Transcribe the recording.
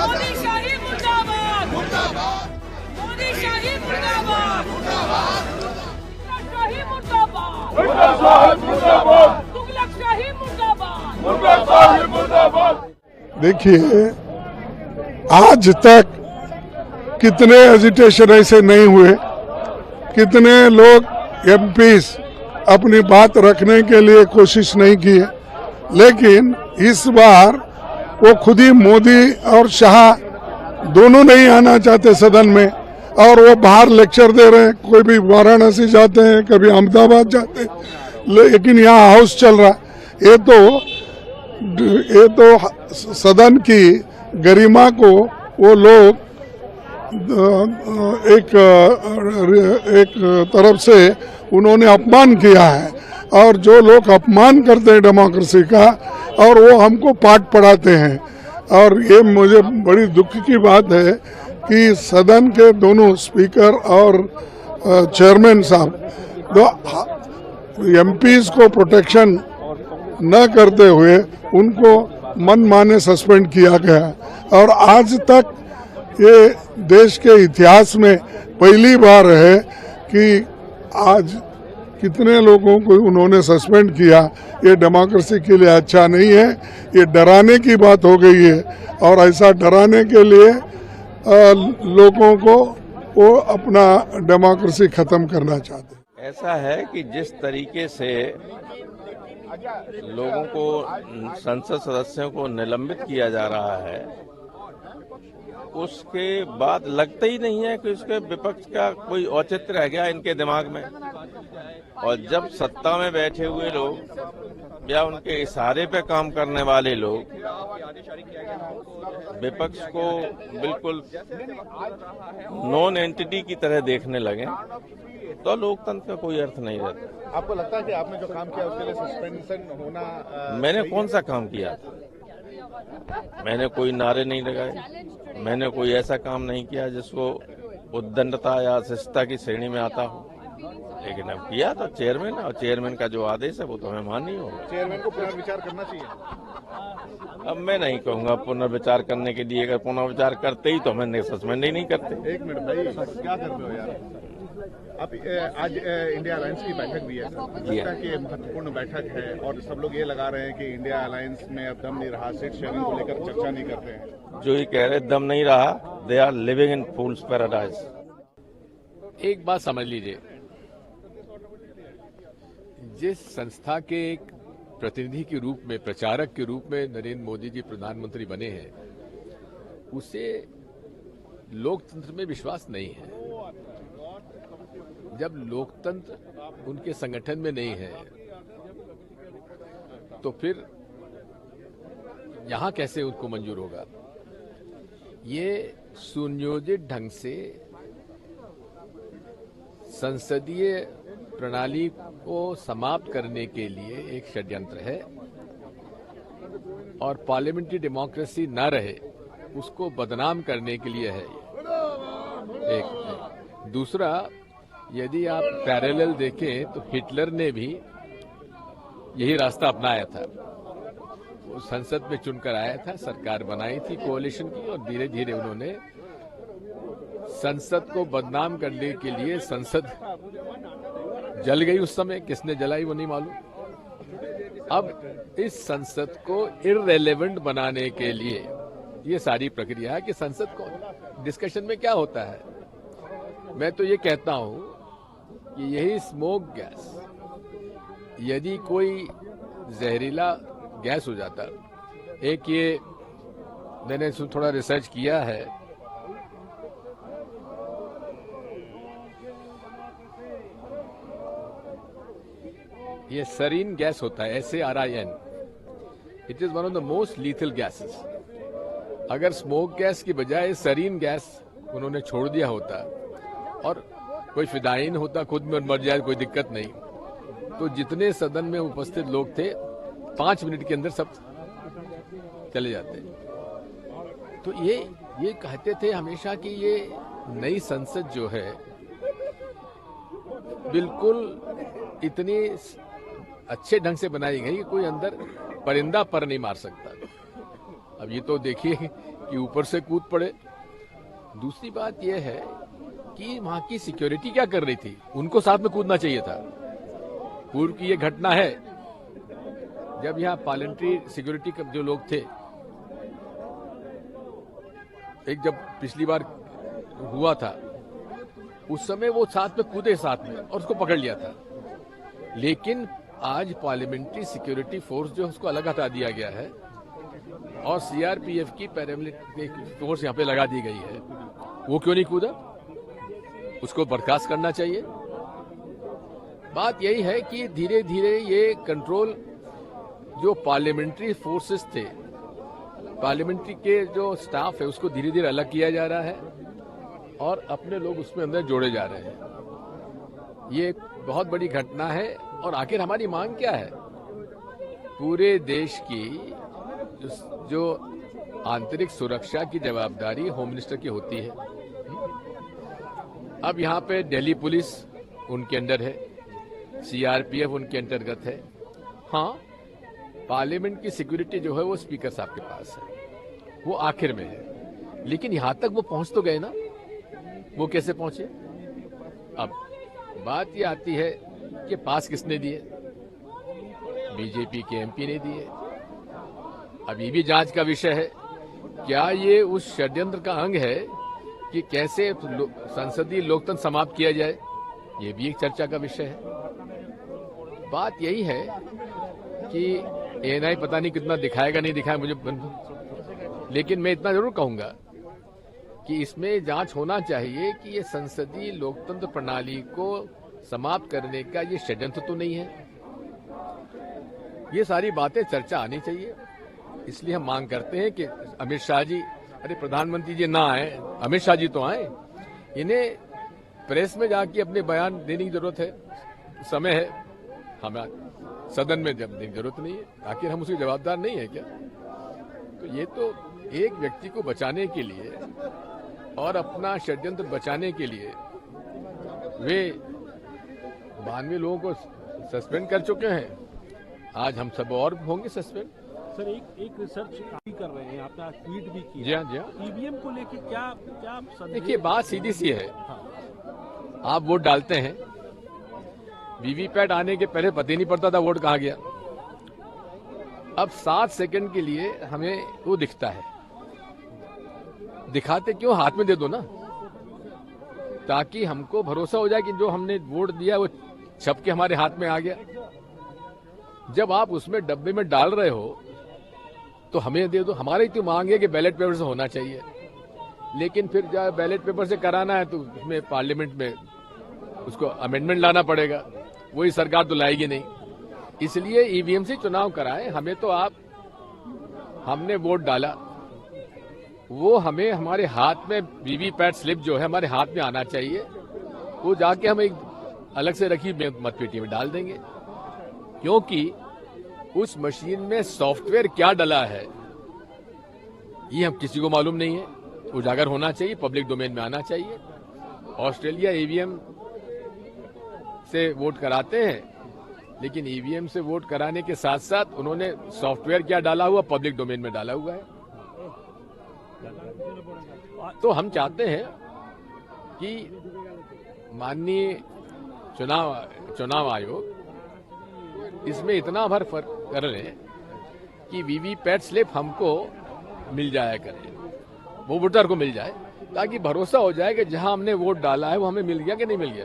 मोदी शाही मुर्दाबाद, मोदी शाही मुर्दाबाद, शाही मुर्दाबाद, तुगलक शाही मुर्दाबाद। देखिए, आज तक कितने एजिटेशन ऐसे नहीं हुए, कितने लोग एमपीज अपनी बात रखने के लिए कोशिश नहीं की है, लेकिन इस बार वो खुद ही मोदी और शाह दोनों नहीं आना चाहते सदन में, और वो बाहर लेक्चर दे रहे हैं। कोई भी वाराणसी जाते हैं, कभी अहमदाबाद जाते हैं, लेकिन यहाँ हाउस चल रहा है। ये तो सदन की गरिमा को वो लोग एक तरफ से उन्होंने अपमान किया है, और जो लोग अपमान करते हैं डेमोक्रेसी का, और वो हमको पाठ पढ़ाते हैं। और ये मुझे बड़ी दुख की बात है कि सदन के दोनों स्पीकर और चेयरमैन साहब एमपीज को प्रोटेक्शन न करते हुए उनको मनमाने सस्पेंड किया गया। और आज तक ये देश के इतिहास में पहली बार है कि आज कितने लोगों को उन्होंने सस्पेंड किया। ये डेमोक्रेसी के लिए अच्छा नहीं है, ये डराने की बात हो गई है, और ऐसा डराने के लिए लोगों को वो अपना डेमोक्रेसी खत्म करना चाहते हैं। ऐसा है कि जिस तरीके से लोगों को, संसद सदस्यों को निलंबित किया जा रहा है, उसके बाद लगता ही नहीं है कि उसके विपक्ष का कोई औचित्य रह गया इनके दिमाग में। और जब सत्ता में बैठे हुए लोग या उनके इशारे पे काम करने वाले लोग विपक्ष को बिल्कुल नॉन एंटिटी की तरह देखने लगे, तो लोकतंत्र का कोई अर्थ नहीं रहता। आपको लगता है कि आपने जो काम किया उसके लिए सस्पेंशन होना? मैंने कौन सा काम किया? मैंने कोई नारे नहीं लगाए, मैंने कोई ऐसा काम नहीं किया जिसको उद्दंडता या शिष्टता की श्रेणी में आता हो। लेकिन अब किया तो चेयरमैन, और चेयरमैन का जो आदेश है वो तो हमें माननी होगा। चेयरमैन को पुनर्विचार करना चाहिए। अब मैं नहीं कहूंगा पुनर्विचार करने के लिए, अगर पुनर्विचार करते ही तो हमें सस्पेंड ही नहीं करते। एक मिनट भाई, क्या कर रहे हो यार आप? आज इंडिया अलायंस की बैठक भी है सर, लगता है कि महत्वपूर्ण बैठक है, और सब लोग ये लगा रहे हैं कि इंडिया अलायंस में अब दम नहीं रहा, सीट शेयरिंग को लेकर चर्चा नहीं करते हैं। जो ये कह रहे दम नहीं रहा, they are living in fool's paradise. एक बात समझ लीजिए, जिस संस्था के एक प्रतिनिधि के रूप में, प्रचारक के रूप में नरेंद्र मोदी जी प्रधानमंत्री बने हैं, उसे लोकतंत्र में विश्वास नहीं है। जब लोकतंत्र उनके संगठन में नहीं है, तो फिर यहां कैसे उनको मंजूर होगा? ये सुनियोजित ढंग से संसदीय प्रणाली को समाप्त करने के लिए एक षड्यंत्र है, और पार्लियामेंट्री डेमोक्रेसी न रहे उसको बदनाम करने के लिए है। एक दूसरा, यदि आप पैरेलल देखें तो हिटलर ने भी यही रास्ता अपनाया था। वो संसद में चुनकर आया था, सरकार बनाई थी कोalition की, और धीरे धीरे उन्होंने संसद को बदनाम करने के लिए, संसद जल गई उस समय, किसने जलाई वो नहीं मालूम। अब इस संसद को इररेलेवेंट बनाने के लिए ये सारी प्रक्रिया है कि संसद को डिस्कशन में क्या होता है। मैं तो ये कहता हूं कि यही स्मोक गैस, यदि कोई जहरीला गैस हो जाता, एक ये मैंने थोड़ा रिसर्च किया है, ये सरीन गैस होता है, SARIN। It is one of the most lethal gases. अगर स्मोक गैस की बजाय सरीन गैस उन्होंने छोड़ दिया होता और कोई फिदायीन होता, खुद में मर जाए, कोई दिक्कत नहीं, तो जितने सदन में उपस्थित लोग थे 5 मिनट के अंदर सब चले जाते। तो ये कहते थे हमेशा कि ये नई संसद जो है बिल्कुल इतनी अच्छे ढंग से बनाई गई कि कोई अंदर परिंदा पर नहीं मार सकता। अब ये तो देखिए कि ऊपर से कूद पड़े। दूसरी बात यह है कि वहां की सिक्योरिटी क्या कर रही थी, उनको साथ में कूदना चाहिए था। पूर्व की ये घटना है जब यहाँ पार्लियामेंट्री सिक्योरिटी के जो लोग थे, एक जब पिछली बार हुआ था उस समय वो साथ में कूदे साथ में और उसको पकड़ लिया था। लेकिन आज पार्लियामेंट्री सिक्योरिटी फोर्स जो उसको अलग हटा दिया गया है और सीआरपीएफ की पैरामिलिट्री फोर्स यहाँ पे लगा दी गई है। वो क्यों नहीं कूदा? उसको बर्खास्त करना चाहिए। बात यही है कि धीरे धीरे ये कंट्रोल जो पार्लियामेंट्री फोर्सेस थे, पार्लियामेंट्री के जो स्टाफ है, उसको धीरे धीरे अलग किया जा रहा है और अपने लोग उसमें अंदर जोड़े जा रहे हैं। ये एक बहुत बड़ी घटना है। और आखिर हमारी मांग क्या है? पूरे देश की जो आंतरिक सुरक्षा की जवाबदारी होम मिनिस्टर की होती है। अब यहाँ पे दिल्ली पुलिस उनके अंडर है, सीआरपीएफ उनके अंतर्गत है। हाँ, पार्लियामेंट की सिक्योरिटी जो है वो स्पीकर साहब के पास है, वो आखिर में है। लेकिन यहां तक वो पहुंच तो गए ना, वो कैसे पहुंचे? अब बात ये आती है कि पास किसने दिए? बीजेपी के एमपी ने दिए। अब ये भी जांच का विषय है, क्या ये उस षड्यंत्र का अंग है कि कैसे संसदीय लोकतंत्र समाप्त किया जाए? ये भी एक चर्चा का विषय है। बात यही है कि एएनआई पता नहीं कितना दिखाएगा नहीं दिखाएगा मुझे, लेकिन मैं इतना जरूर कहूंगा कि इसमें जांच होना चाहिए कि ये संसदीय लोकतंत्र प्रणाली को समाप्त करने का ये षड्यंत्र तो नहीं है। ये सारी बातें चर्चा आनी चाहिए। इसलिए हम मांग करते हैं कि अमित शाह जी, अरे प्रधानमंत्री जी ना आए, अमित शाह जी तो आए, इन्हें प्रेस में जाके अपने बयान देने की जरूरत है। समय है, हमें सदन में देने की जरूरत नहीं है। आखिर हम उसके जवाबदार नहीं है क्या? तो ये तो एक व्यक्ति को बचाने के लिए और अपना षड्यंत्र बचाने के लिए वे 92 लोगों को सस्पेंड कर चुके हैं। आज हम सब और होंगे सस्पेंड। सर, एक रिसर्च कर रहे हैं, आपने आज ट्वीट भी किया। जी हाँ, जी हाँ। ईवीएम को लेके क्या देखिए, बात सीधी सी है। आप वोट डालते हैं, वीवीपैट आने के पहले पता ही नहीं पड़ता था वोट कहाँ गया। अब 7 सेकंड के लिए हमें वो दिखता है। दिखाते क्यों? हाथ में दे दो ना, ताकि हमको भरोसा हो जाए कि जो हमने वोट दिया वो छप के हमारे हाथ में आ गया। जब आप उसमें डब्बे में डाल रहे हो तो हमें दे दो। हमारी तो मांग है कि बैलेट पेपर से होना चाहिए, लेकिन फिर जब बैलेट पेपर से कराना है तो उसमें पार्लियामेंट में उसको अमेंडमेंट लाना पड़ेगा। वही सरकार तो लाएगी नहीं। इसलिए ईवीएम से चुनाव कराएं। हमें तो हमने वोट डाला, वो हमें हमारे हाथ में वीवीपैट स्लिप जो है हमारे हाथ में आना चाहिए। वो जाके हम एक अलग से रखी मतपेटी में डाल देंगे, क्योंकि उस मशीन में सॉफ्टवेयर क्या डला है ये हम किसी को मालूम नहीं है। उजागर होना चाहिए, पब्लिक डोमेन में आना चाहिए। ऑस्ट्रेलिया ईवीएम से वोट कराते हैं, लेकिन ईवीएम से वोट कराने के साथ साथ उन्होंने सॉफ्टवेयर क्या डाला हुआ पब्लिक डोमेन में डाला हुआ है। तो हम चाहते हैं कि माननीय चुनाव आयोग इसमें इतना भर फर्क कर लें कि वीवीपैट स्लिप हमको मिल जाया करे, वो वोटर को मिल जाए, ताकि भरोसा हो जाए कि जहां हमने वोट डाला है वो हमें मिल गया कि नहीं मिल गया।